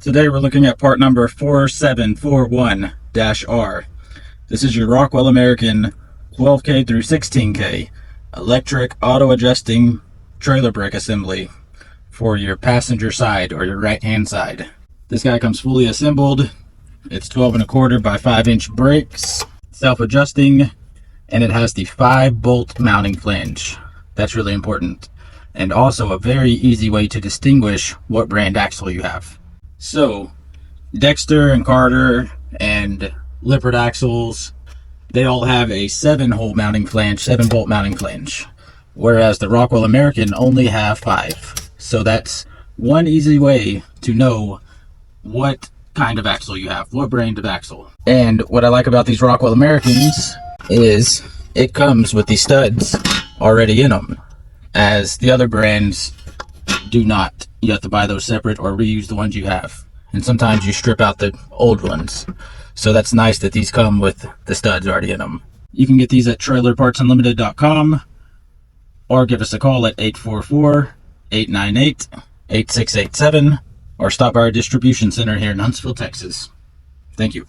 Today we're looking at part number 4741-R. This is your Rockwell American 12k through 16k electric auto adjusting trailer brake assembly for your passenger side or your right hand side. This guy comes fully assembled. It's 12 1/4 by 5-inch brakes, self-adjusting, and it has the 5-bolt mounting flange. That's really important, and also a very easy way to distinguish what brand axle you have. So Dexter and Carter and Lippert axles, they all have a 7-hole mounting flange, 7-bolt mounting flange, whereas the Rockwell American only have 5. So that's one easy way to know what kind of axle you have, what brand of axle. And what I like about these Rockwell Americans is it comes with the studs already in them, as the other brands do not. You have to buy those separate or reuse the ones you have, and sometimes you strip out the old ones. So that's nice that these come with the studs already in them. You can get these at TrailerPartsUnlimited.com or give us a call at 844-898-8687 or stop by our distribution center here in Huntsville, Texas. Thank you.